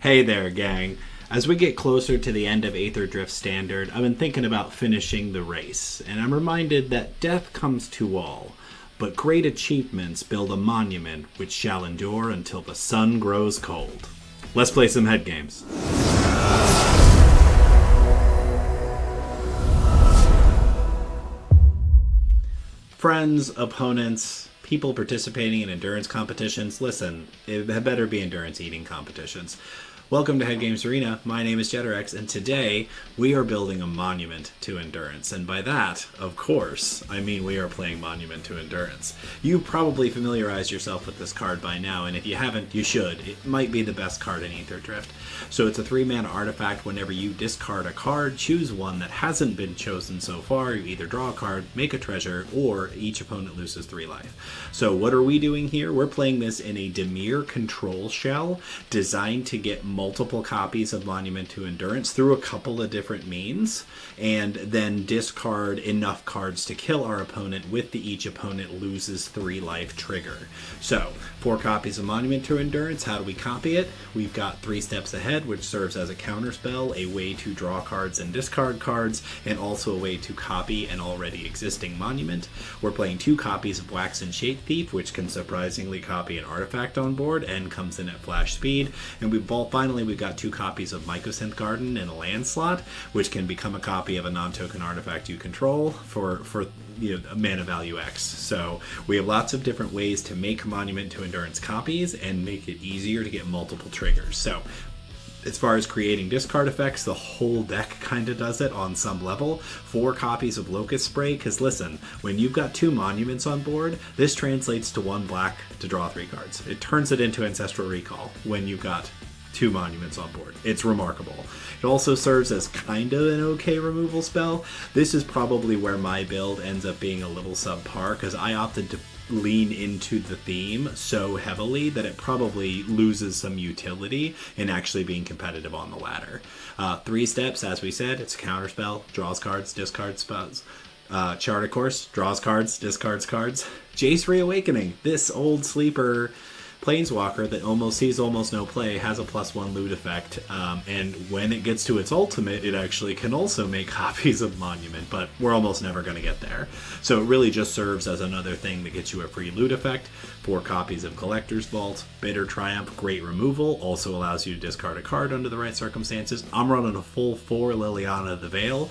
Hey there, gang. As we get closer to the end of Aetherdrift Standard, I've been thinking about finishing the race, and I'm reminded that death comes to all, but great achievements build a monument which shall endure until the sun grows cold. Let's play some head games. Friends, opponents, people participating in endurance competitions, listen, it had better be endurance eating competitions. Welcome to Head Games Arena. My name is Jetterex, and today we are building a monument to endurance. And by that, of course, I mean we are playing Monument to Endurance. You've probably familiarized yourself with this card by now, and if you haven't, you should. It might be the best card in Aetherdrift. So it's a 3-mana artifact. Whenever you discard a card, choose one that hasn't been chosen so far. You either draw a card, make a treasure, or each opponent loses 3 life. So what are we doing here? We're playing this in a Dimir control shell designed to get multiple copies of Monument to Endurance through a couple of different means, and then discard enough cards to kill our opponent with the each opponent loses 3 life trigger. So, 4 copies of Monument to Endurance. How do we copy it? We've got 3 steps ahead, which serves as a counterspell, a way to draw cards and discard cards, and also a way to copy an already existing monument. We're playing 2 copies of Waxen Shape Thief, which can surprisingly copy an artifact on board and comes in at flash speed. And finally, we've got 2 copies of Mycosynth Garden in a land slot, which can become a copy of a non-token artifact you control for a mana value X. So we have lots of different ways to make Monument to Endurance copies and make it easier to get multiple triggers. So as far as creating discard effects, the whole deck kind of does it on some level. 4 copies of Locust Spray, because listen, when you've got 2 monuments on board, this translates to 1 black to draw 3 cards. It turns it into Ancestral Recall when you've got 2 monuments on board. It's remarkable. It also serves as kind of an okay removal spell. This is probably where my build ends up being a little subpar, because I opted to lean into the theme so heavily that it probably loses some utility in actually being competitive on the ladder. 3 steps, as we said, it's a counterspell, draws cards, discards spells. Chart, of course, draws cards, discards cards. Jace Reawakening, this old sleeper Planeswalker that sees almost no play, has a +1 loot effect, and when it gets to its ultimate, it actually can also make copies of Monument, but we're almost never going to get there. So it really just serves as another thing that gets you a free loot effect. 4 copies of Collector's Vault, Bitter Triumph, great removal, also allows you to discard a card under the right circumstances. I'm running a full 4 Liliana the Veil.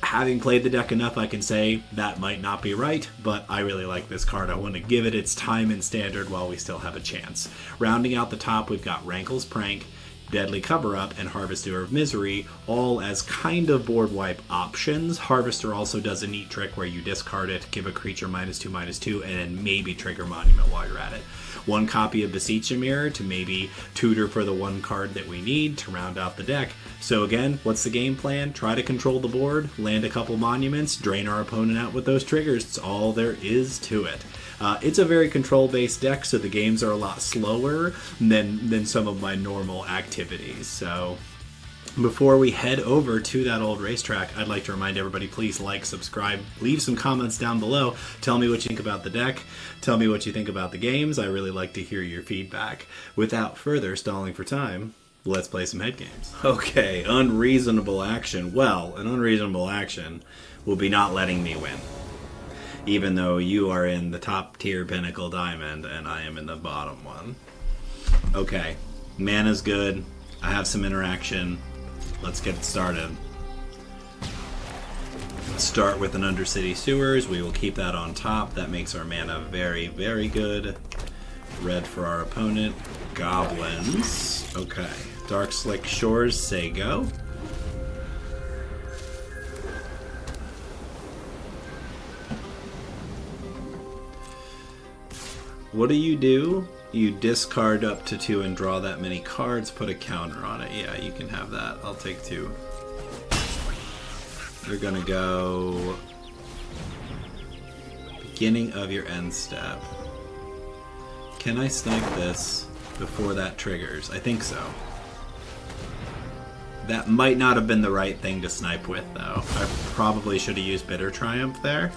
Having played the deck enough, I can say that might not be right, but I really like this card. I want to give it its time in Standard while we still have a chance. Rounding out the top, we've got Rankle's Prank, Deadly Cover-Up, and Harvester of Misery, all as kind of board wipe options. Harvester also does a neat trick where you discard it, give a creature -2/-2, and then maybe trigger Monument while you're at it. 1 copy of Beseech a Mirror to maybe tutor for the 1 card that we need to round out the deck. So again, what's the game plan? Try to control the board, land a couple monuments, drain our opponent out with those triggers. It's all there is to it. It's a very control-based deck, so the games are a lot slower than some of my normal activities. So before we head over to that old racetrack, I'd like to remind everybody, please like, subscribe, leave some comments down below. Tell me what you think about the deck. Tell me what you think about the games. I really like to hear your feedback. Without further stalling for time, let's play some head games. Okay, unreasonable action. Well, an unreasonable action will be not letting me win, even though you are in the top tier Pinnacle Diamond and I am in the bottom one. Okay, mana's good. I have some interaction. Let's get started. Let's start with an Undercity Sewers. We will keep that on top. That makes our mana very, very good. Red for our opponent. Goblins. Okay. Dark Slick Shores, say go. What do? You discard up to 2 and draw that many cards, put a counter on it. Yeah, you can have that. I'll take 2. You're gonna go beginning of your end step. Can I snipe this before that triggers? I think so. That might not have been the right thing to snipe with, though. I probably should have used Bitter Triumph there.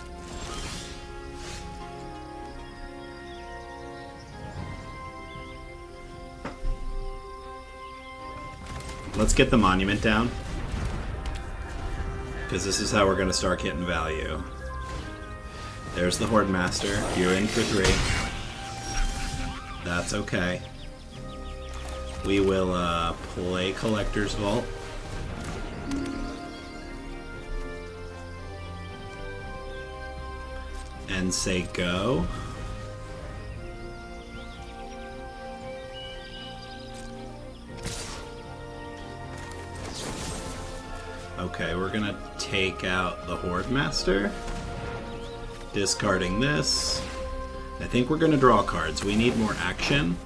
Let's get the monument down. Because this is how we're going to start getting value. There's the Horde Master. You're in for 3. That's okay. We will play Collector's Vault. And say go. Okay, we're gonna take out the Horde Master. Discarding this. I think we're gonna draw cards. We need more action.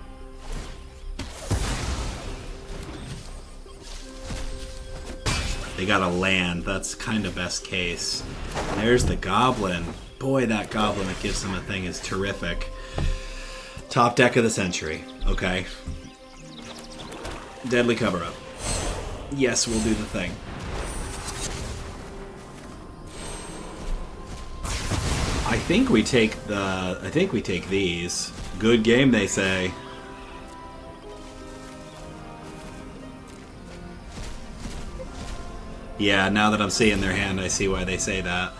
They got a land. That's kind of best case. There's the Goblin. Boy, that Goblin that gives them a thing is terrific. Top deck of the century. Okay. Deadly cover-up. Yes, we'll do the thing. I think we take these. Good game, they say. Yeah, now that I'm seeing their hand, I see why they say that.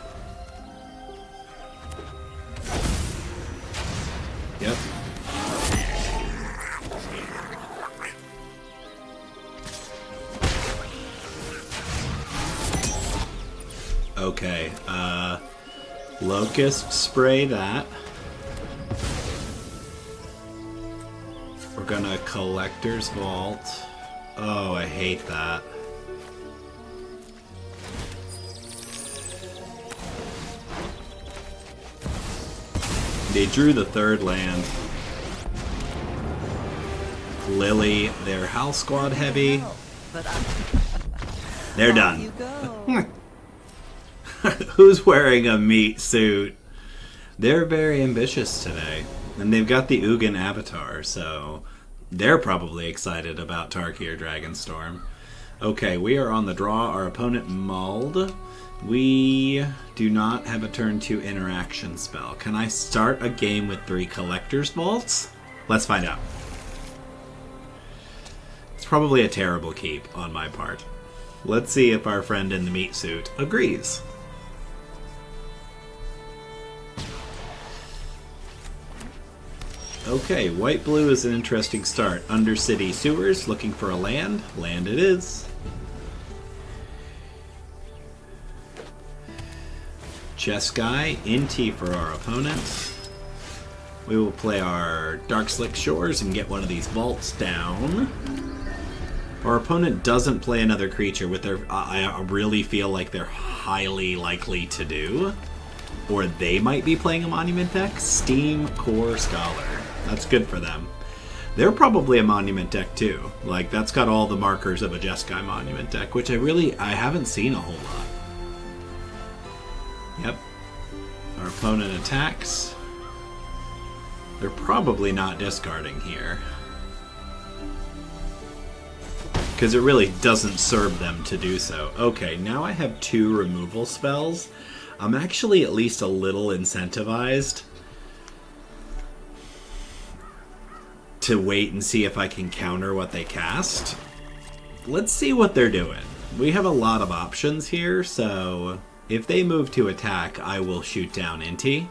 Yep. Okay, Locust spray that. We're gonna Collector's Vault. Oh, I hate that. They drew the 3rd land. Lily, they're Howl Squad heavy. They're done. Who's wearing a meat suit? They're very ambitious today. And they've got the Ugin avatar, so they're probably excited about Tarkir Dragonstorm. Okay, we are on the draw. Our opponent mulled. We do not have a turn 2 interaction spell. Can I start a game with 3 Collector's Vaults? Let's find out. It's probably a terrible keep on my part. Let's see if our friend in the meat suit agrees. Okay, white-blue is an interesting start. Undercity Sewers, looking for a land. Land it is. Jeskai, Inti for our opponent. We will play our Darkslick Shores and get one of these vaults down. Our opponent doesn't play another creature, with their I really feel like they're highly likely to do. Or they might be playing a Monument deck. Steam Core Scholar. That's good for them. They're probably a Monument deck too. Like, that's got all the markers of a Jeskai Monument deck, which I haven't seen a whole lot. Yep. Our opponent attacks. They're probably not discarding here, because it really doesn't serve them to do so. Okay, now I have 2 removal spells. I'm actually at least a little incentivized to wait and see if I can counter what they cast. Let's see what they're doing. We have a lot of options here, so if they move to attack, I will shoot down Inti.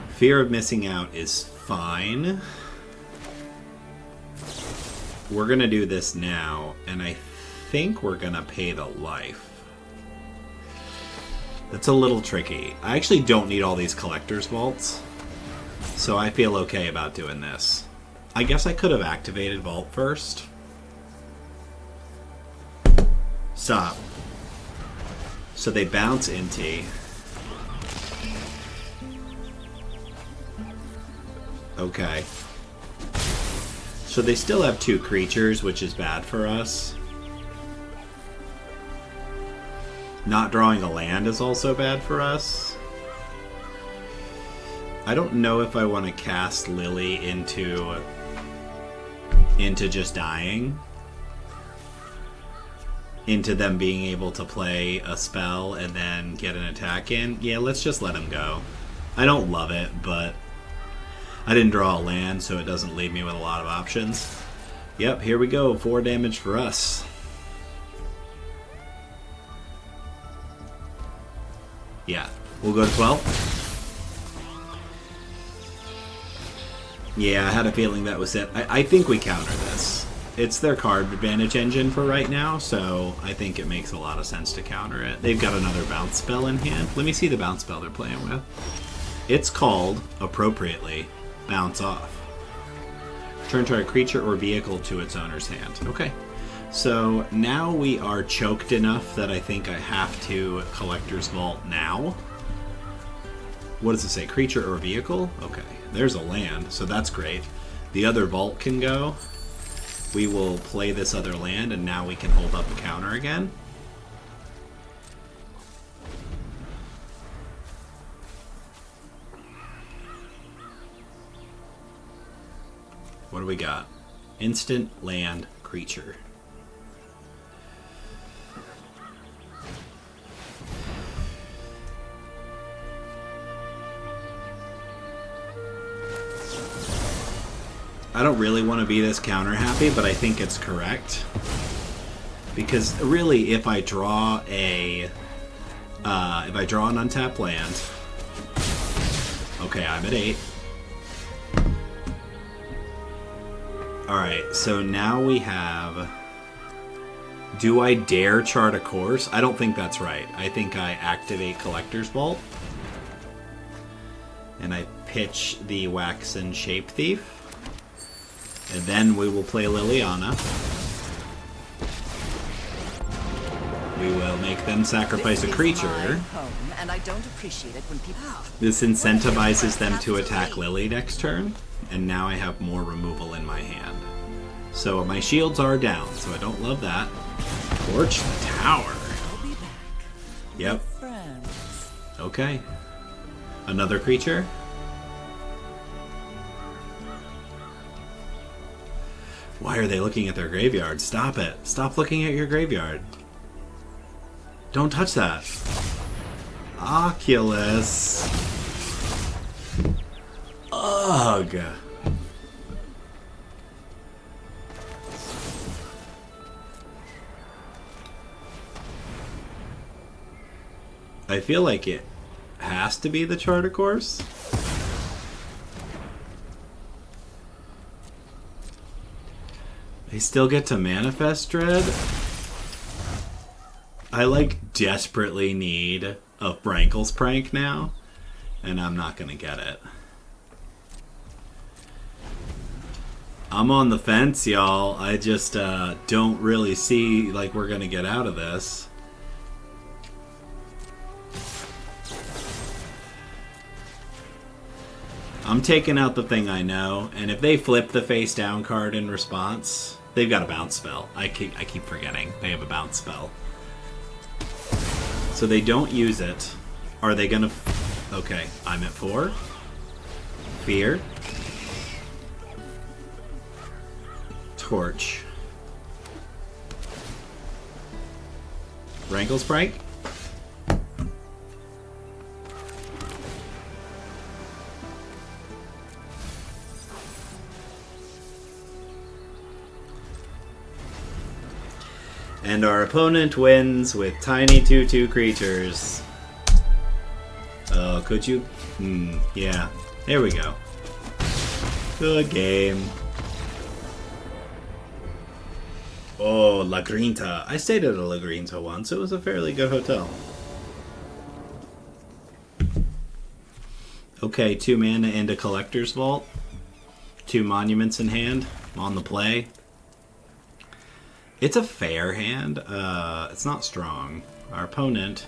Fear of missing out is fine. We're gonna do this now, and I think we're gonna pay the life. That's a little tricky. I actually don't need all these Collector's Vaults, so I feel okay about doing this. I guess I could have activated Vault first. Stop. So they bounce Inti. Okay. So they still have 2 creatures, which is bad for us. Not drawing a land is also bad for us. I don't know if I want to cast Lily into just dying. Into them being able to play a spell and then get an attack in. Yeah, let's just let him go. I don't love it, but I didn't draw a land, so it doesn't leave me with a lot of options. Yep, here we go. 4 damage for us. Yeah, we'll go to 12. Yeah, I had a feeling that was it. I think we counter this. It's their card advantage engine for right now, so I think it makes a lot of sense to counter it. They've got another bounce spell in hand. Let me see the bounce spell they're playing with. It's called, appropriately, Bounce Off. Turn target creature or vehicle to its owner's hand. Okay. So now we are choked enough that I think I have to Collector's Vault now. What does it say? Creature or vehicle? Okay. There's a land, so that's great. The other vault can go. We will play this other land, and now we can hold up a counter again. What do we got? Instant land creature. I don't really want to be this counter happy, but I think it's correct. Because really, if I draw an untapped land, okay, I'm at 8. Alright, so now we have... Do I dare chart a course? I don't think that's right. I think I activate Collector's Vault. And I pitch the Waxen Shape Thief. And then we will play Liliana. We will make them sacrifice a creature. And I don't appreciate it when people... This incentivizes them to attack Lily next turn. And now I have more removal in my hand. So my shields are down, so I don't love that. Torch the tower. I'll be back. Yep. Friends. Okay. Another creature. Why are they looking at their graveyard? Stop it. Stop looking at your graveyard. Don't touch that. Oculus. Ugh. I feel like it has to be the Charter Course. They still get to Manifest Dread? I like desperately need a Brankle's Prank now, and I'm not gonna get it. I'm on the fence, y'all. I just don't really see like we're gonna get out of this. I'm taking out the thing I know, and if they flip the face down card in response, they've got a bounce spell. I keep forgetting they have a bounce spell. So they don't use it. Are they gonna... Okay, I'm at 4. Fear. Torch. Rankle Sprite. And our opponent wins with tiny 2/2 creatures. Oh, could you? Yeah. There we go. Good game. Oh, La Grinta. I stayed at a La Grinta once. It was a fairly good hotel. Okay, 2 mana into Collector's Vault. 2 monuments in hand. On the play. It's a fair hand. It's not strong. Our opponent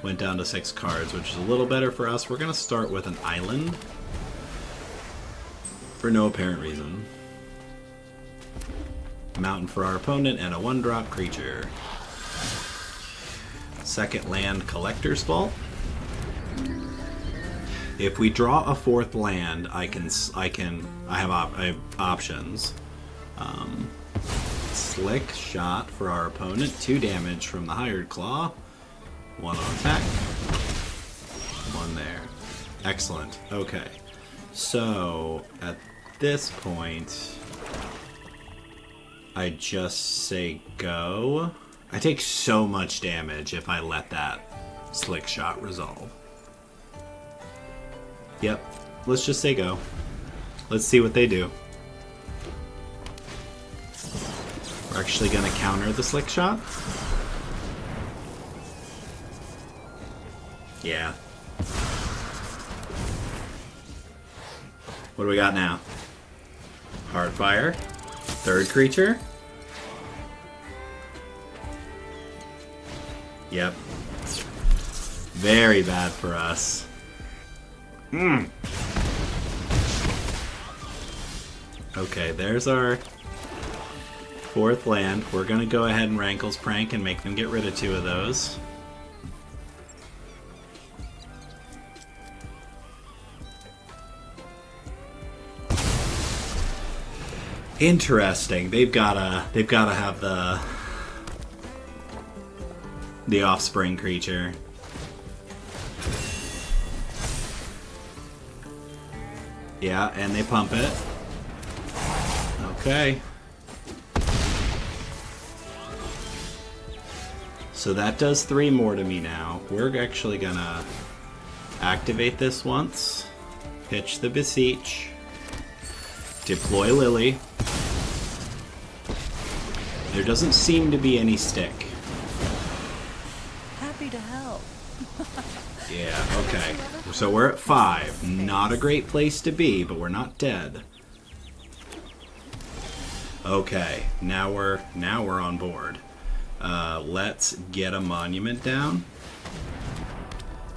went down to 6 cards, which is a little better for us. We're going to start with an island. For no apparent reason. Mountain for our opponent and a 1-drop creature. Second land, Collector's Vault. If we draw a 4th land, I have options. Slick Shot for our opponent. 2 damage from the Hired Claw. 1 on attack. 1 there. Excellent. Okay. So, at this point, I just say go. I take so much damage if I let that slick shot resolve. Yep, let's just say go. Let's see what they do. We're actually going to counter the slick shot. Yeah. What do we got now? Heartfire. Third creature. Yep. Very bad for us. Okay, there's our fourth land. We're going to go ahead and Rankle's Prank and make them get rid of 2 of those. Interesting. They've gotta have the offspring creature. Yeah, and they pump it. Okay. So that does 3 more to me now. We're actually gonna activate this once. Pitch the Beseech. Deploy Lily. There doesn't seem to be any stick. Happy to help. Yeah, okay. So we're at 5. Not a great place to be, but we're not dead. Okay, now we're on board. Let's get a monument down.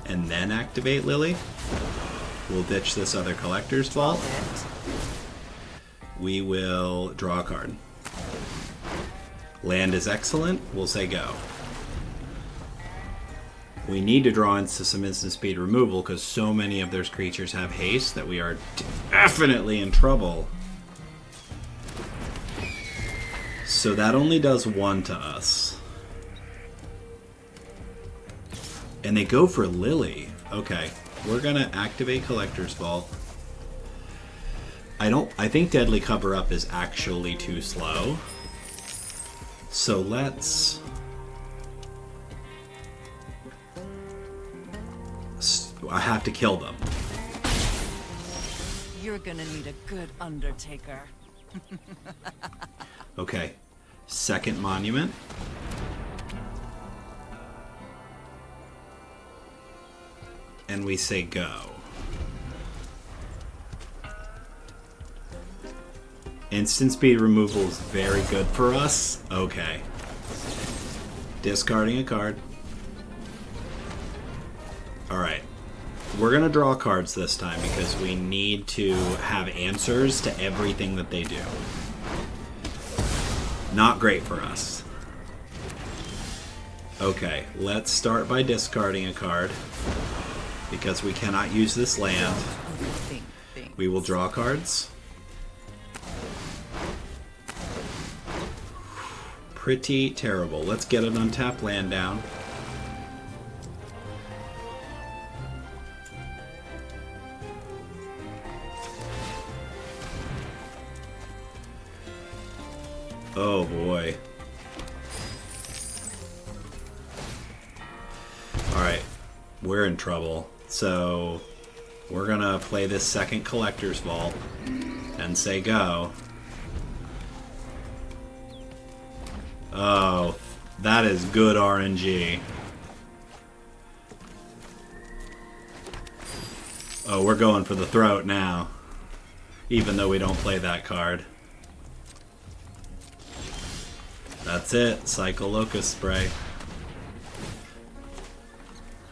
And then activate Lily. We'll ditch this other collector's vault. We will draw a card. Land is excellent. We'll say go. We need to draw into some instant speed removal because so many of their creatures have haste that we are definitely in trouble. So that only does 1 to us. And they go for Lily. Okay, we're gonna activate Collector's Vault. I think Deadly Cover Up is actually too slow. So let's... I have to kill them. You're gonna need a good Undertaker. Okay. Second Monument. And we say go. Instant speed removal is very good for us. Okay. Discarding a card. Alright. We're going to draw cards this time because we need to have answers to everything that they do. Not great for us. Okay, let's start by discarding a card because we cannot use this land. We will draw cards. Pretty terrible. Let's get an untapped land down. Oh boy. Alright, we're in trouble. So, we're gonna play this second Collector's Vault and say go. Oh, that is good RNG. Oh, we're going for the throat now. Even though we don't play that card. That's it. Cycle Locust Spray.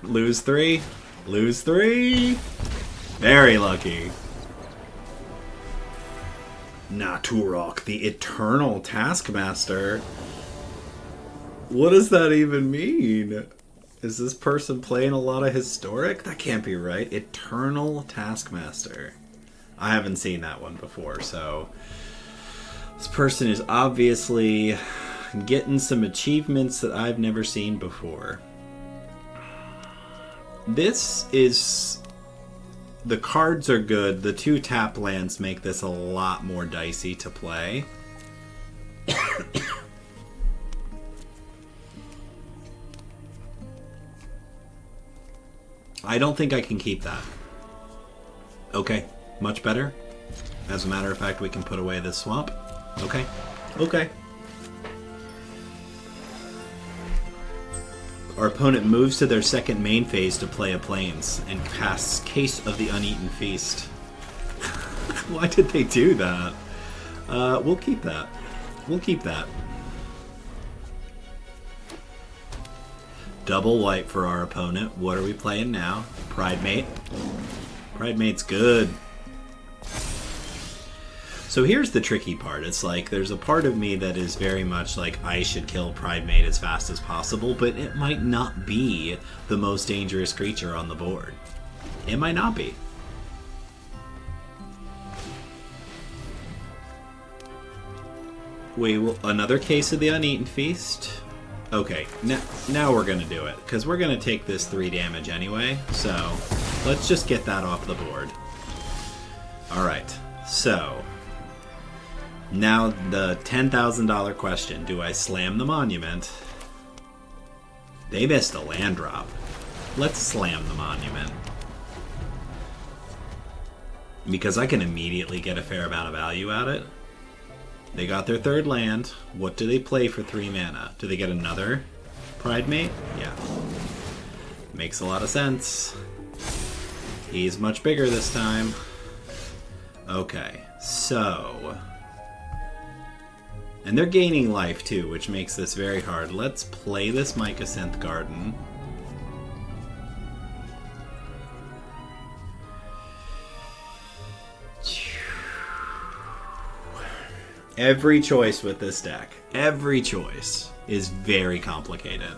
Lose 3. Lose 3. Very lucky. Naturok, the Eternal Taskmaster. What does that even mean? Is this person playing a lot of Historic? That can't be right. Eternal Taskmaster. I haven't seen that one before, so... This person is obviously getting some achievements that I've never seen before. This is The cards are good. The 2 tap lands make this a lot more dicey to play. I don't think I can keep that. Okay, much better. As a matter of fact, we can put away this swamp. Okay, okay. Our opponent moves to their second main phase to play a Plains and casts Case of the Uneaten Feast. Why did they do that? We'll keep that. We'll keep that. Double white for our opponent. What are we playing now? Pridemate. Pridemate's good. So here's the tricky part. It's like there's a part of me that is very much like I should kill Pridemate as fast as possible, but it might not be the most dangerous creature on the board. It might not be. Wait, another Case of the Uneaten Feast? Okay, now we're going to do it, because we're going to take this 3 damage anyway, so let's just get that off the board. Alright, so now the $10,000 question. Do I slam the Monument? They missed a land drop. Let's slam the Monument. Because I can immediately get a fair amount of value out of it. They got their 3rd land. What do they play for 3 mana? Do they get another Pridemate? Yeah. Makes a lot of sense. He's much bigger this time. Okay, so... And they're gaining life too, which makes this very hard. Let's play this Mycosynth Garden. Every choice with this deck, every choice is very complicated.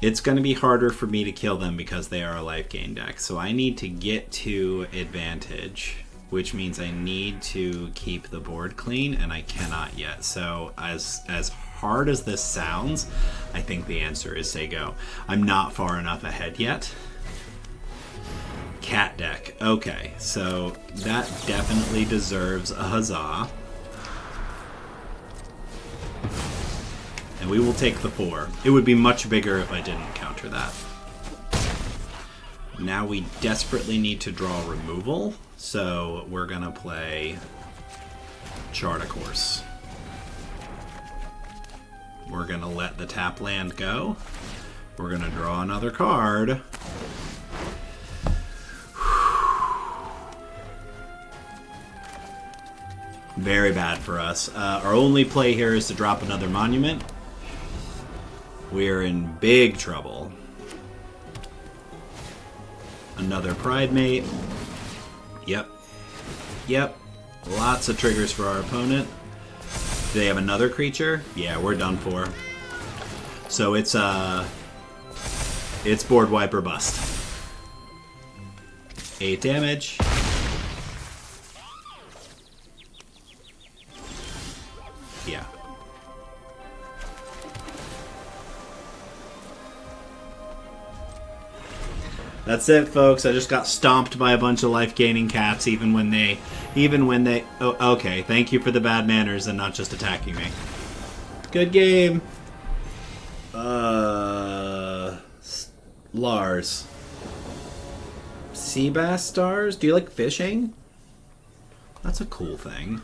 It's going to be harder for me to kill them because they are a life gain deck. So I need to get to advantage, which means I need to keep the board clean, and I cannot yet. So as hard as this sounds, I think the answer is say go. I'm not far enough ahead yet. Cat deck. Okay, so that definitely deserves a huzzah. And we will take the 4. It would be much bigger if I didn't counter that. Now we desperately need to draw removal, so we're gonna play Chart a Course. We're gonna let the tap land go. We're gonna draw another card. Very bad for us. Our only play here is to drop another Monument. We're in big trouble. Another Pridemate. Yep. Yep. Lots of triggers for our opponent. Do they have another creature? Yeah, we're done for. So it's board wipe or bust. 8 damage. Yeah. That's it, folks. I just got stomped by a bunch of life-gaining cats, even when they... Oh, okay. Thank you for the bad manners and not just attacking me. Good game. Lars. Sea bass stars? Do you like fishing? That's a cool thing.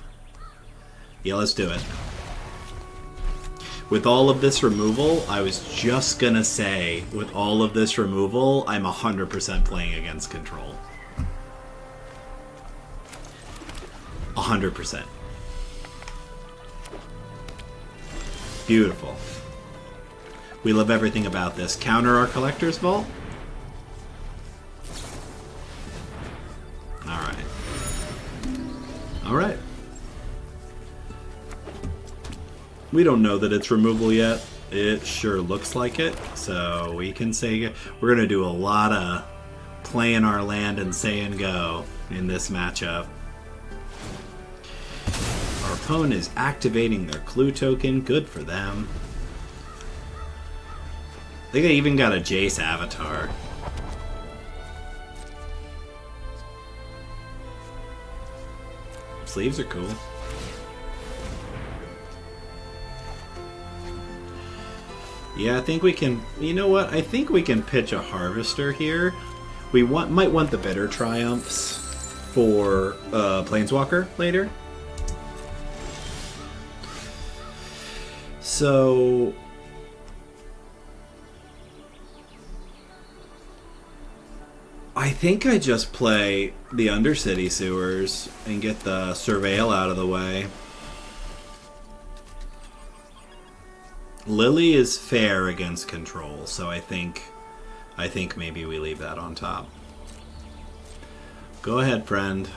Yeah, let's do it. With all of this removal, I was just gonna say, with all of this removal, I'm 100% playing against control. 100%. Beautiful. We love everything about this. Counter our Collector's Vault? Alright. Alright. We don't know that it's removal yet. It sure looks like it. So we can say we're going to do a lot of playing our land and saying go in this matchup. Our opponent is activating their clue token. Good for them. I think they even got a Jace avatar. Sleeves are cool. Yeah, I think we can... You know what? I think we can pitch a Harvester here. We might want the Bitter Triumphs for Planeswalker later. So... I think I just play the Undercity Sewers and get the Surveil out of the way. Lily is fair against control, so I think maybe we leave that on top. Go ahead, friend.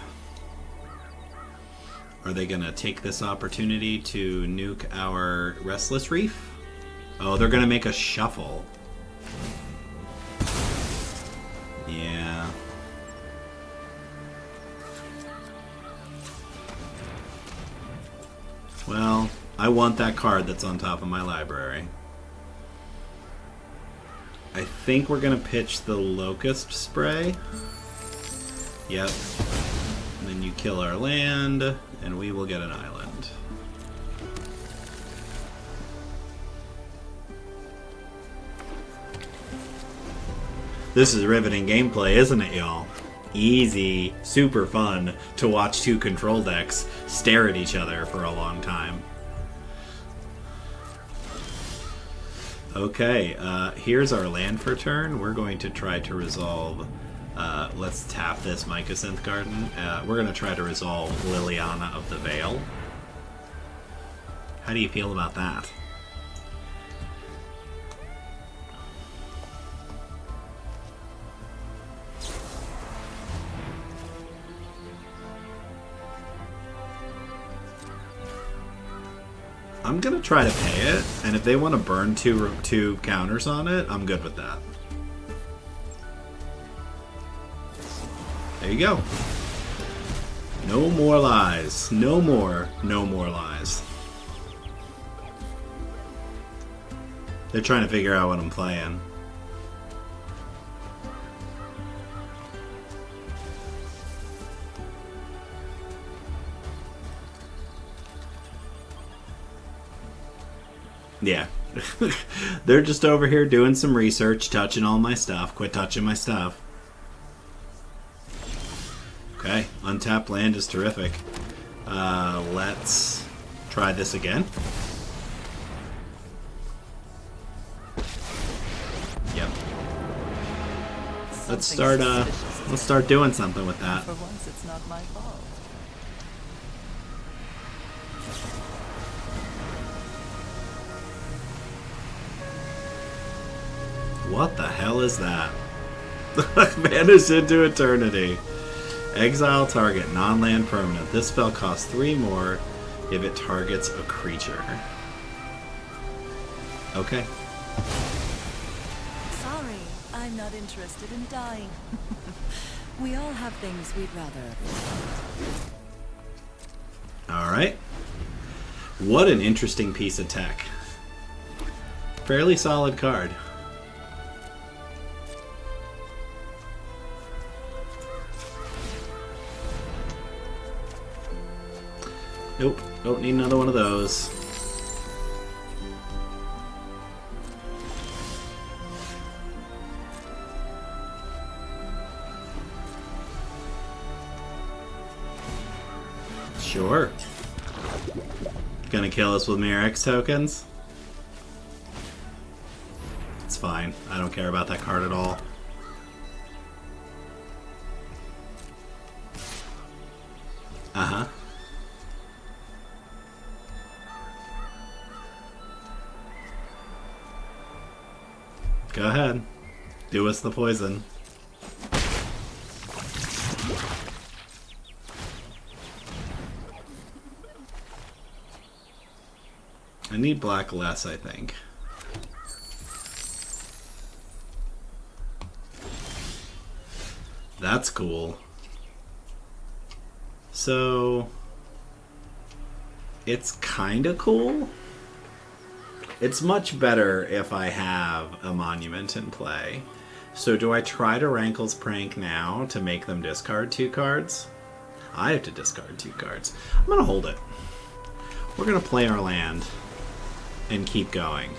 Are they gonna take this opportunity to nuke our Restless Reef? Oh, they're gonna make a shuffle. Yeah. Well, I want that card that's on top of my library. I think we're gonna pitch the Locust Spray. Yep. And then you kill our land, and we will get an island. This is riveting gameplay, isn't it, y'all? Easy, super fun to watch two control decks stare at each other for a long time. Okay, here's our land for turn. We're going to try to resolve... let's tap this Mycosynth Garden. We're going to try to resolve Liliana of the Veil. How do you feel about that? I'm gonna try to pay it, and if they want to burn two counters on it, I'm good with that. There you go. No more lies. No more lies. They're trying to figure out what I'm playing. Yeah. They're just over here doing some research, touching all my stuff. Quit touching my stuff. Okay, untapped land is terrific. Let's try this again. Yep. Let's start doing something with that. For once, it's not my fault. What the hell is that? Vanish into eternity. Exile target non-land permanent. This spell costs 3 more if it targets a creature. Okay. Sorry, I'm not interested in dying. We all have things we'd rather. Alright. What an interesting piece of tech. Fairly solid card. Nope, don't need another one of those. Sure. Gonna kill us with Mirrex tokens? It's fine. I don't care about that card at all. Uh-huh. Go ahead. Do us the poison. I need black less, I think. That's cool. So... it's kinda cool. It's much better if I have a Monument in play. So do I try to Rankle's Prank now to make them discard 2 cards? I have to discard 2 cards. I'm going to hold it. We're going to play our land and keep going.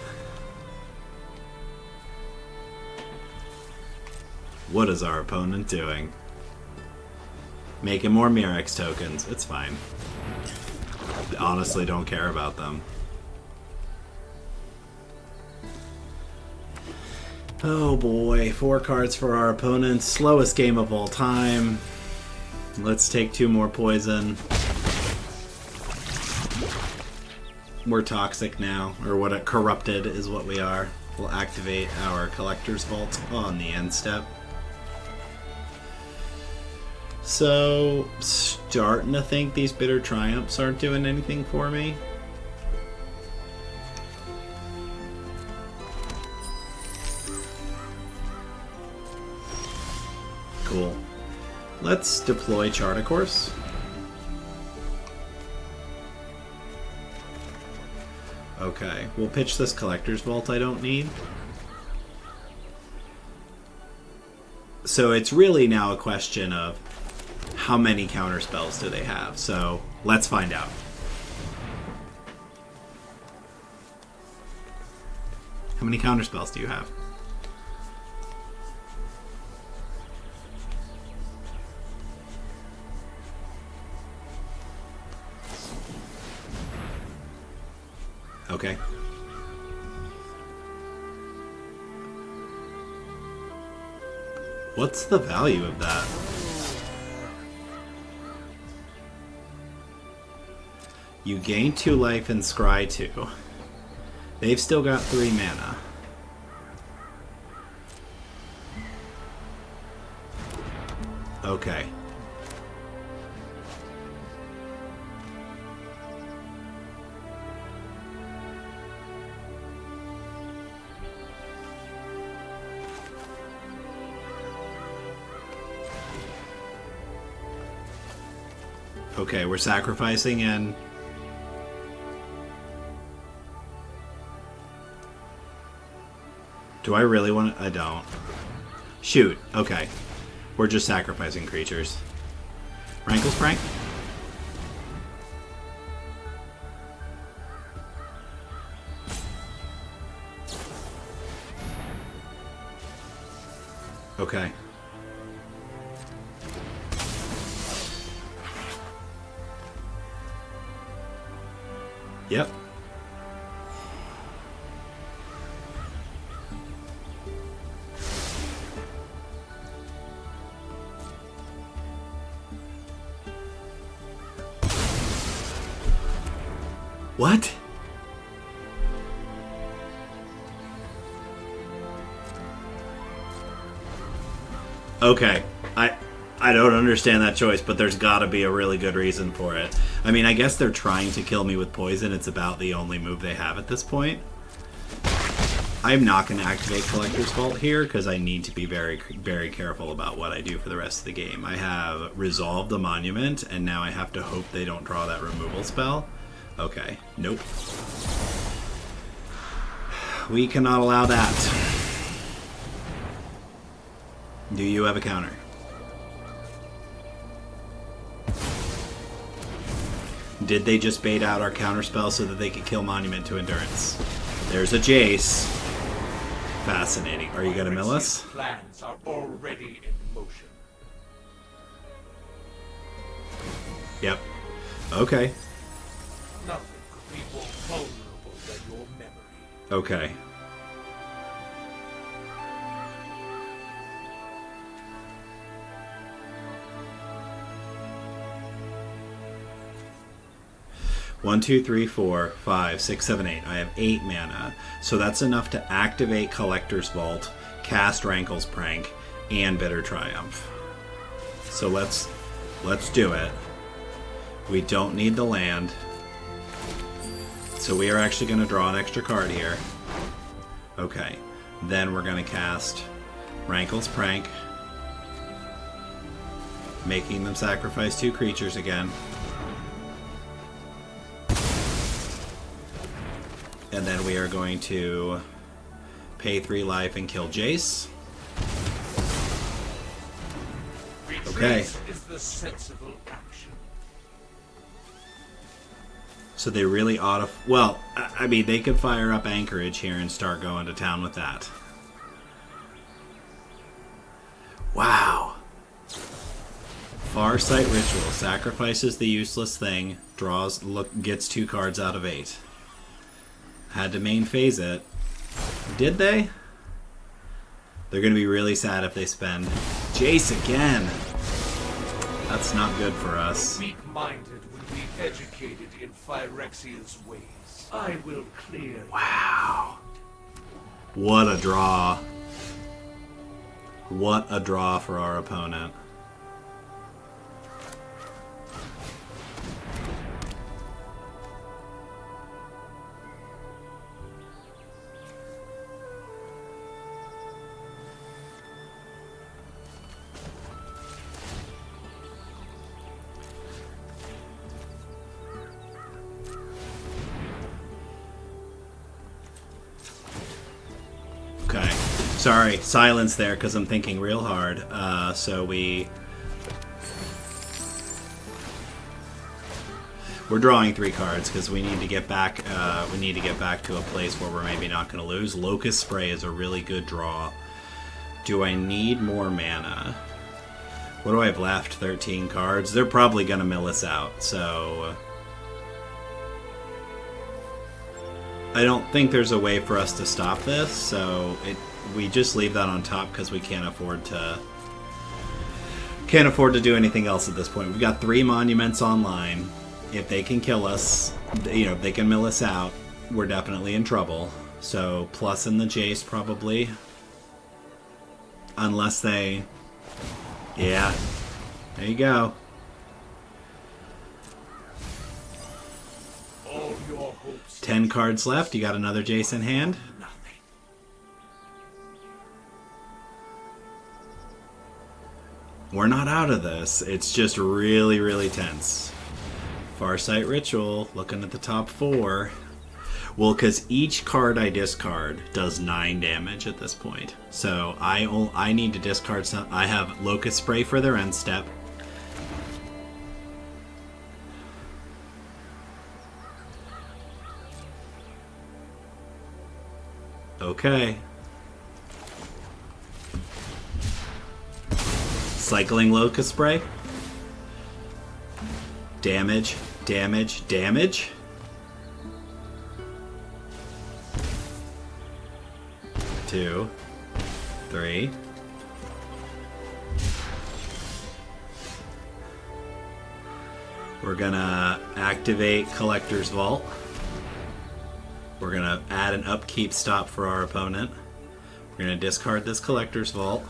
What is our opponent doing? Making more Mirex tokens. It's fine. I honestly don't care about them. Oh boy, 4 cards for our opponent. Slowest game of all time. Let's take 2 more poison. We're toxic now, or what? Corrupted is what we are. We'll activate our Collector's Vault on the end step. So, starting to think these Bitter Triumphs aren't doing anything for me. Cool. Let's deploy Chart a Course. Okay, we'll pitch this Collector's Vault I don't need. So it's really now a question of how many counter spells do they have? So let's find out. How many counter spells do you have? Okay. What's the value of that? You gain 2 life and scry 2. They've still got 3 mana. Okay. Okay, we're sacrificing and... Do I really want to? I don't. Shoot. Okay. We're just sacrificing creatures. Rankle's Prank? Okay. Yep. What? Okay. I don't understand that choice, but there's got to be a really good reason for it. I mean, I guess they're trying to kill me with poison. It's about the only move they have at this point. I'm not going to activate Collector's Vault here because I need to be very, very careful about what I do for the rest of the game. I have resolved the Monument, and now I have to hope they don't draw that removal spell. Okay. Nope. We cannot allow that. Do you have a counter? Did they just bait out our counterspell so that they could kill Monument to Endurance? There's a Jace. Fascinating. Are you going to mill us? Plans are already in motion. Yep. Okay. Nothing could be more vulnerable than your memory. Okay. One, two, three, four, 5, 6, 7, 8. I have 8 mana. So that's enough to activate Collector's Vault, cast Rankle's Prank, and Bitter Triumph. So let's do it. We don't need the land. So we are actually going to draw an extra card here. Okay. Then we're going to cast Rankle's Prank, making them sacrifice 2 creatures again. And then we are going to pay 3 life and kill Jace. Okay. Retreat is the sensible action. So they really ought to... Well, I mean, they could fire up Anchorage here and start going to town with that. Wow. Farsight Ritual. Sacrifices the useless thing. Gets 2 cards out of 8. Had to main phase it. Did they? They're going to be really sad if they spend. Jace again. That's not good for us. Weak-minded will be educated in Phyrexia's ways. I will clear. Wow. What a draw. What a draw for our opponent. Okay. Sorry, silence there because I'm thinking real hard. We're drawing 3 cards because we need to get back. We need to get back to a place where we're maybe not going to lose. Locust Spray is a really good draw. Do I need more mana? What do I have left? 13 cards. They're probably going to mill us out. So I don't think there's a way for us to stop this. So we just leave that on top because we can't afford to do anything else at this point. We've got 3 monuments online. If they can kill us, if they can mill us out, we're definitely in trouble. So plus in the Jace probably. Unless they... Yeah. There you go. All your hopes. 10 cards left. You got another Jace in hand? Nothing. We're not out of this. It's just really, really tense. Farsight Ritual, looking at the top 4. Well, because each card I discard does 9 damage at this point. So I need to discard some. I have Locust Spray for their end step. Okay. Cycling Locust Spray. Damage, damage, damage. Two, 3. We're gonna activate Collector's Vault. We're gonna add an upkeep stop for our opponent. We're gonna discard this Collector's Vault.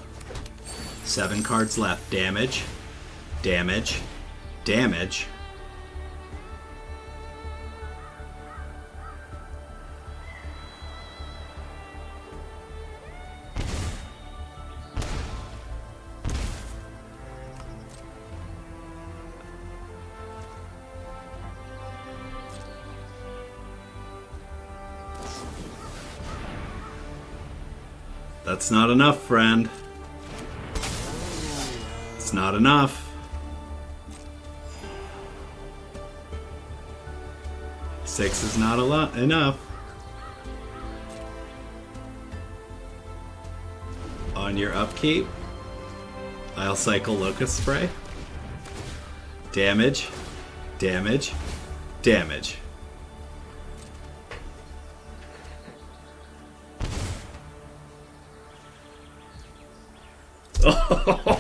7 cards left. Damage, damage, damage. That's not enough, friend. It's not enough. 6 is not enough. On your upkeep, I'll cycle Locust Spray. Damage, damage, damage.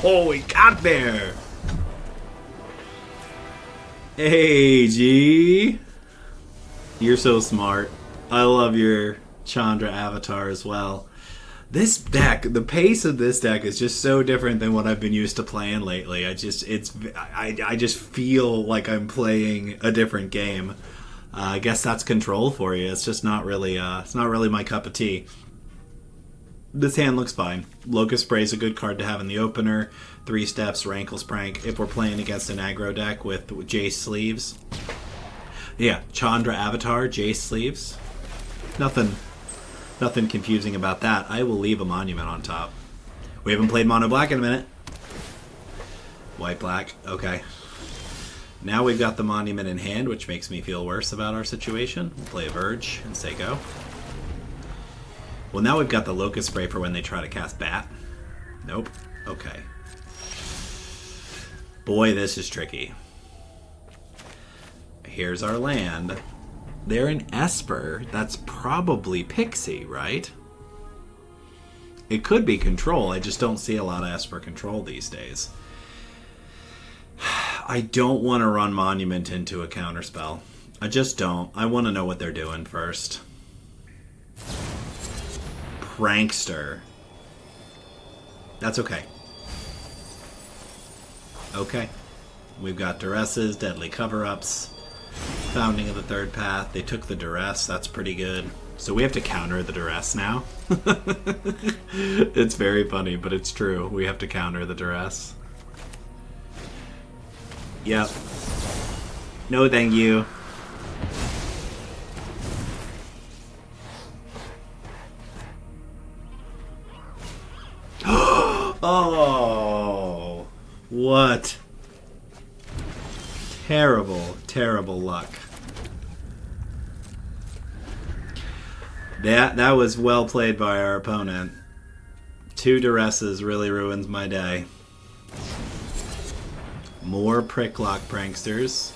Oh, we got there! Hey, G! You're so smart. I love your Chandra avatar as well. This deck, the pace of this deck is just so different than what I've been used to playing lately. I just feel like I'm playing a different game. I guess that's control for you. It's just not really, it's not really my cup of tea. This hand looks fine. Locust Spray is a good card to have in the opener. 3 steps, Rankle's Prank. If we're playing against an aggro deck with Jace sleeves. Yeah, Chandra Avatar, Jace sleeves. Nothing confusing about that. I will leave a monument on top. We haven't played Mono Black in a minute. White Black, okay. Now we've got the Monument in hand, which makes me feel worse about our situation. We'll play a Verge and say go. Well, now we've got the Locust Spray for when they try to cast Bat. Nope. Okay. Boy, this is tricky. Here's our land. They're an Esper. That's probably Pixie, right? It could be Control. I just don't see a lot of Esper Control these days. I don't want to run Monument into a counterspell. I just don't. I want to know what they're doing first. Prankster. That's okay. Okay. We've got Duresses, Deadly Cover-Ups, Founding of the Third Path. They took the Duress. That's pretty good. So we have to counter the Duress now. It's very funny, but it's true. We have to counter the Duress. Yep. No, thank you. Oh, what? Terrible, terrible luck. That was well played by our opponent. 2 Duresses really ruins my day. More Pricklock Pranksters.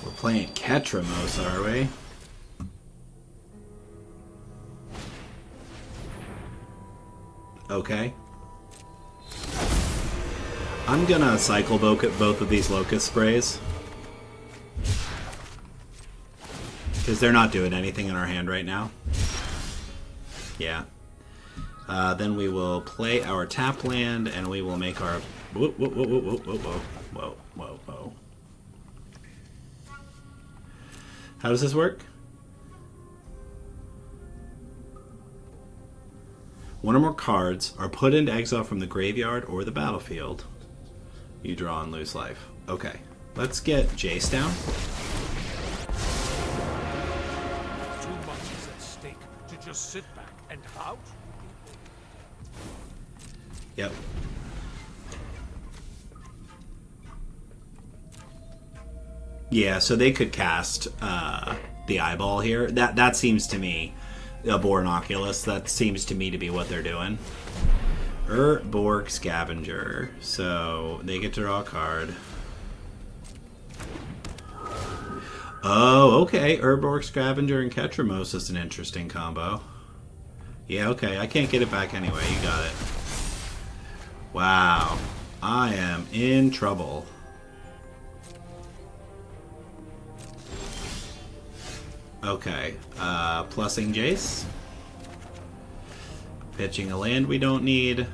We're playing Ketramos, are we? Okay. I'm gonna cycle both of these Locust Sprays. Because they're not doing anything in our hand right now. Yeah. Then we will play our tap land, and we will make our... Whoa, whoa, whoa, whoa, whoa, whoa, whoa, whoa, whoa, whoa. How does this work? One or more cards are put into exile from the graveyard or the battlefield. You draw and lose life. Okay, let's get Jace down. Too much is at stake to just sit back and pout. Yep. Yeah, so they could cast the Eyeball here. That seems to me... A Bornoculus, that seems to me to be what they're doing. Borg Scavenger. So they get to draw a card. Oh, okay. Borg Scavenger and Ketramos is an interesting combo. Yeah, okay. I can't get it back anyway. You got it. Wow. I am in trouble. Okay, plussing Jace. Pitching a land we don't need.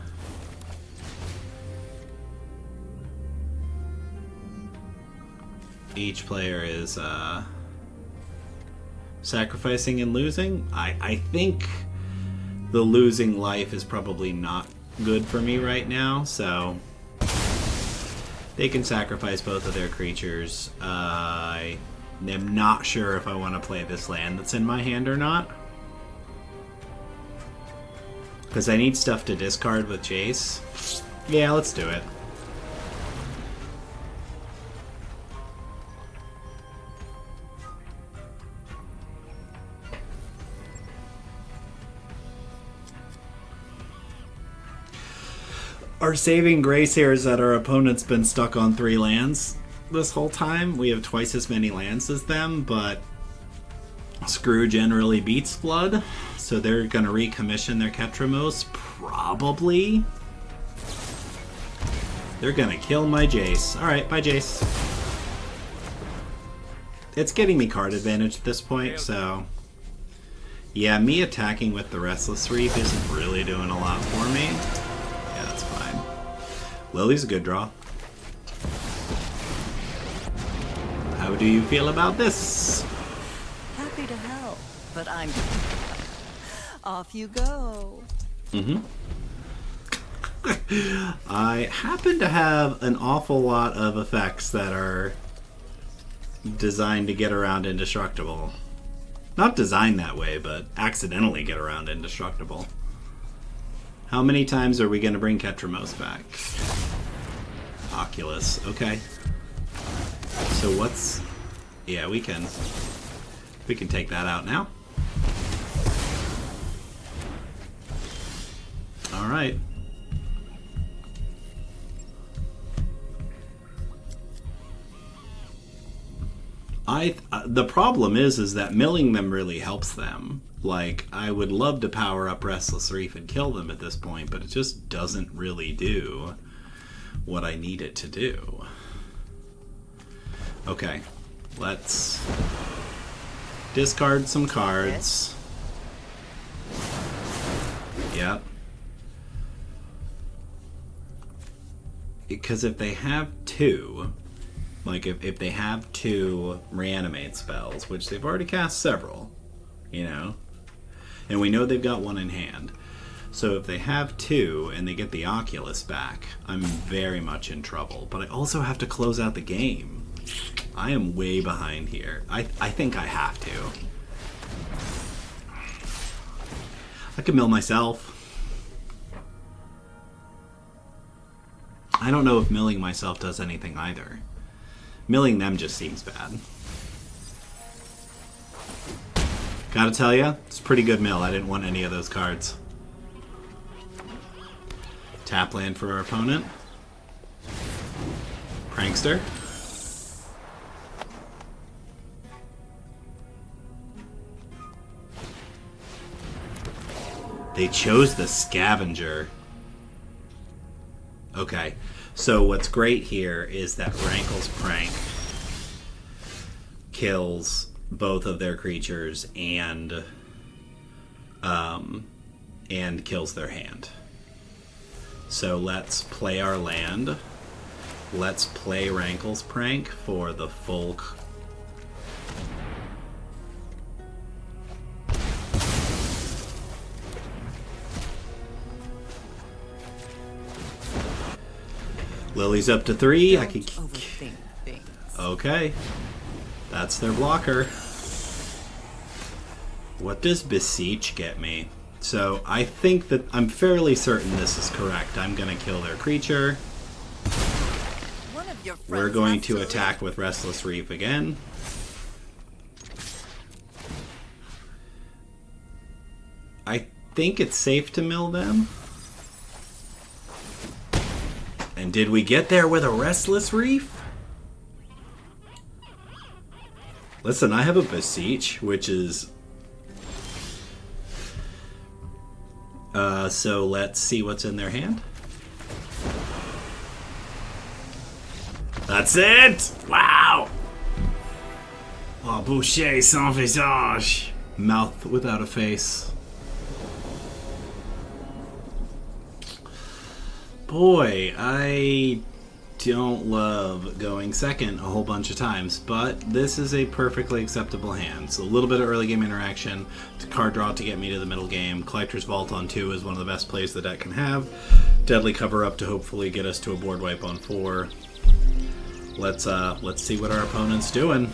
Each player is sacrificing and losing. I think the losing life is probably not good for me right now, so they can sacrifice both of their creatures. I'm not sure if I want to play this land that's in my hand or not. Because I need stuff to discard with Jace. Yeah, let's do it. Our saving grace here is that our opponent's been stuck on 3 lands this whole time. We have twice as many lands as them, but Screw generally beats Blood, so they're going to recommission their Ketramos, probably. They're going to kill my Jace. Alright, bye Jace. It's getting me card advantage at this point, so... Yeah, me attacking with the Restless Reef isn't really doing a lot for me. Yeah, that's fine. Lily's a good draw. How do you feel about this? Happy to help, but I'm... Off you go. Mm-hmm. I happen to have an awful lot of effects that are designed to get around Indestructible. Not designed that way, but accidentally get around Indestructible. How many times are we going to bring Ketramos back? Oculus, okay. So what's... Yeah, we can take that out now. Alright. The problem is that milling them really helps them. Like, I would love to power up Restless Reef and kill them at this point, but it just doesn't really do what I need it to do. Okay, let's discard some cards. Yep. Because if they have two, like if they have two reanimate spells, which they've already cast several, you know, and we know they've got one in hand. So if they have two and they get the Oculus back, I'm very much in trouble. But I also have to close out the game. I am way behind here. I think I have to. I can mill myself. I don't know if milling myself does anything either. Milling them just seems bad. Gotta tell ya, it's a pretty good mill. I didn't want any of those cards. Tap land for our opponent. Prankster. They chose the Scavenger. Okay, so what's great here is that Rankle's Prank kills both of their creatures and kills their hand. So let's play our land. Let's play Rankle's Prank for the full... Lily's up to 3. I can... Okay. That's their blocker. What does Beseech get me? So I think that I'm fairly certain this is correct. I'm going to kill their creature. We're going to attack with Restless Reef again. I think it's safe to mill them. And did we get there with a Restless Reef? Listen, I have a Beseech, which is... so let's see what's in their hand. That's it! Wow! Oh, boucher sans visage. Mouth without a face. Boy, I don't love going second a whole bunch of times, but this is a perfectly acceptable hand. So a little bit of early game interaction, card draw to get me to the middle game. Collector's Vault on 2 is one of the best plays the deck can have. Deadly Cover Up to hopefully get us to a board wipe on 4. Let's see what our opponent's doing.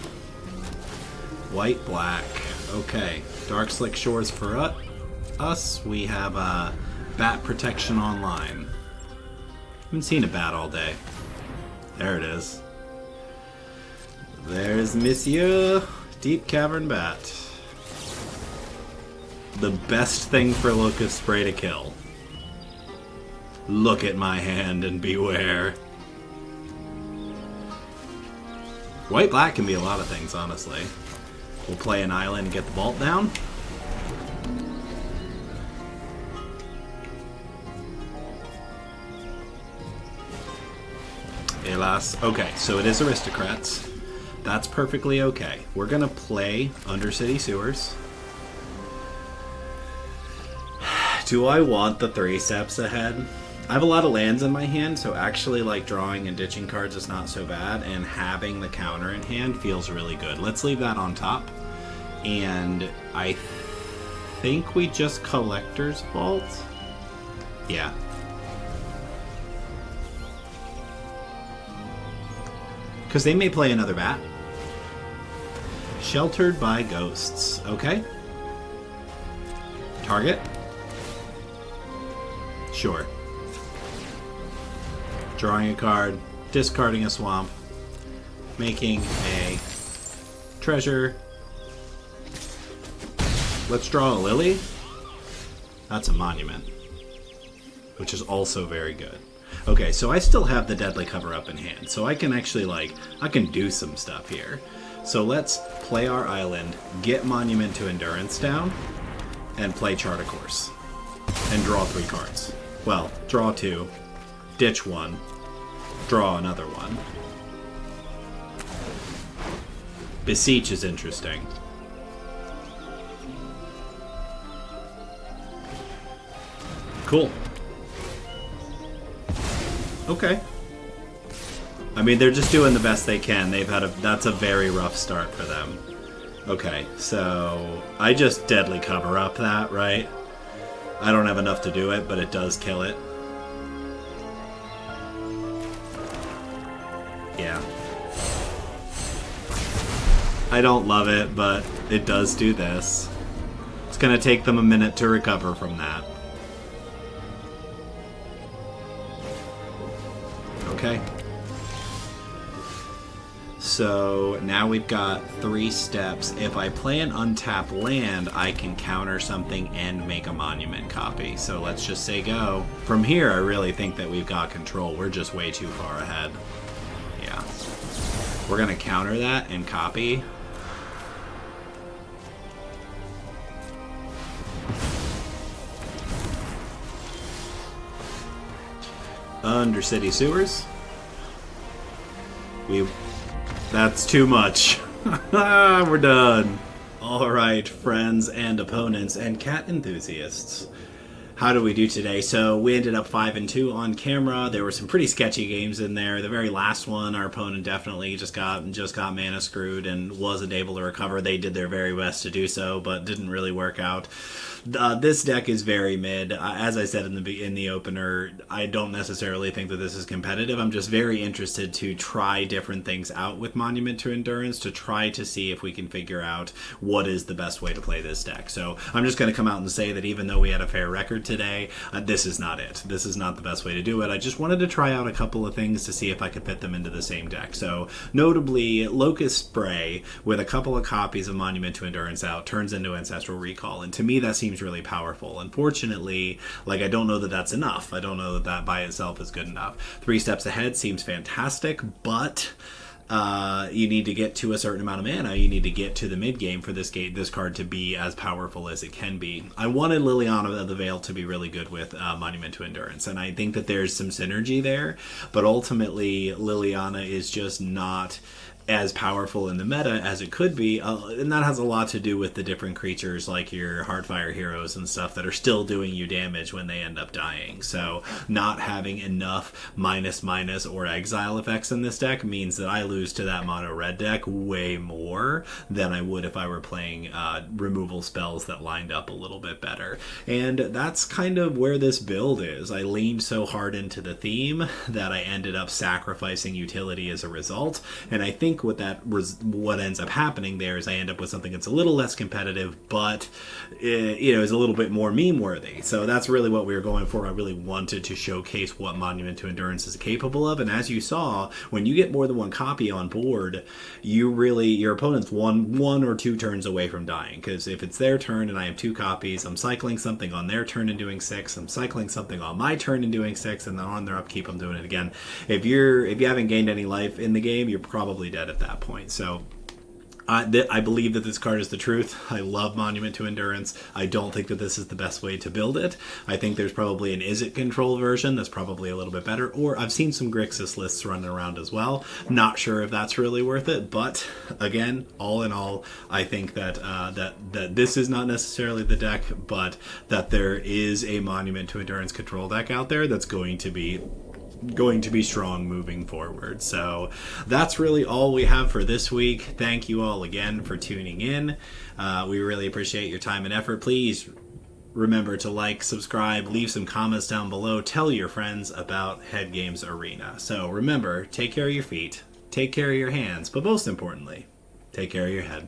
White, black. Okay. Dark Slick Shores for us. We have Bat Protection online. Haven't seen a bat all day. There it is. There's Monsieur Deep Cavern Bat. The best thing for Locust Spray to kill. Look at my hand and beware. White-black can be a lot of things, honestly. We'll play an island and get the vault down. Hélas. Okay, so it is Aristocrats. That's perfectly okay. We're gonna play Undercity Sewers. Do I want the 3 steps ahead? I have a lot of lands in my hand, so actually like drawing and ditching cards is not so bad, and having the counter in hand feels really good. Let's leave that on top. And I think we just Collector's Vault? Yeah. Because they may play another bat. Sheltered by Ghosts. Okay. Target? Sure. Drawing a card, discarding a swamp. making a treasure. Let's draw a lily. That's a monument, which is also very good. Okay, so I still have the Deadly Cover-Up in hand, so I can actually, I can do some stuff here. So let's play our island, get Monument to Endurance down, and play Chart a Course. And draw 3 cards. Well, draw 2, ditch 1, draw another one. Beseech is interesting. Cool. Okay. I mean, they're just doing the best they can. That's a very rough start for them. Okay, so I just Deadly Cover Up that, right? I don't have enough to do it, but it does kill it. Yeah. I don't love it, but it does do this. It's gonna take them a minute to recover from that. Okay. So now we've got 3 steps. If I play an untapped land, I can counter something and make a monument copy. So let's just say go. From here, I really think that we've got control. We're just way too far ahead. Yeah. We're going to counter that and copy. Undercity Sewers. That's too much. We're done. Alright, friends and opponents and cat enthusiasts. How do we do today? So we ended up 5-2 on camera. There were some pretty sketchy games in there. The very last one, our opponent definitely just got mana screwed and wasn't able to recover. They did their very best to do so, but didn't really work out. This deck is very mid. As I said in the opener, I don't necessarily think that this is competitive. I'm just very interested to try different things out with Monument to Endurance to try to see if we can figure out what is the best way to play this deck. So I'm just going to come out and say that even though we had a fair record today, this is not it. This is not the best way to do it. I just wanted to try out a couple of things to see if I could fit them into the same deck. So notably, Locust Spray with a couple of copies of Monument to Endurance out turns into Ancestral Recall, and to me that seems really powerful. Unfortunately, I don't know that that's enough. I don't know that that by itself is good enough. 3 steps ahead seems fantastic, but you need to get to a certain amount of mana. You need to get to the mid game for this card to be as powerful as it can be. I wanted Liliana of the Veil to be really good with Monument to Endurance, and I think that there's some synergy there, but ultimately Liliana is just not as powerful in the meta as it could be, and that has a lot to do with the different creatures like your Hardfire heroes and stuff that are still doing you damage when they end up dying. So not having enough minus or exile effects in this deck means that I lose to that mono red deck way more than I would if I were playing removal spells that lined up a little bit better. And that's kind of where this build is. I leaned so hard into the theme that I ended up sacrificing utility as a result, and I think what ends up happening there is I end up with something that's a little less competitive, but is a little bit more meme worthy. So that's really what we were going for. I really wanted to showcase what Monument to Endurance is capable of, and as you saw, when you get more than one copy on board, your opponent's one or 2 turns away from dying, because if it's their turn and I have 2 copies, I'm cycling something on their turn and doing 6, I'm cycling something on my turn and doing 6, and then on their upkeep I'm doing it again. If you haven't gained any life in the game, you're probably dead at that point. So I believe that this card is the truth. I love Monument to Endurance. I don't think that this is the best way to build it. I think there's probably an Is It Control version that's probably a little bit better, or I've seen some Grixis lists running around as well. Not sure if that's really worth it, but again, all in all, I think that that this is not necessarily the deck, but that there is a Monument to Endurance control deck out there that's going to be strong moving forward. So that's really all we have for this week. Thank you all again for tuning in. We really appreciate your time and effort. Please remember to like, subscribe, leave some comments down below, tell your friends about Head Games Arena. So remember, take care of your feet, take care of your hands, but most importantly, take care of your head.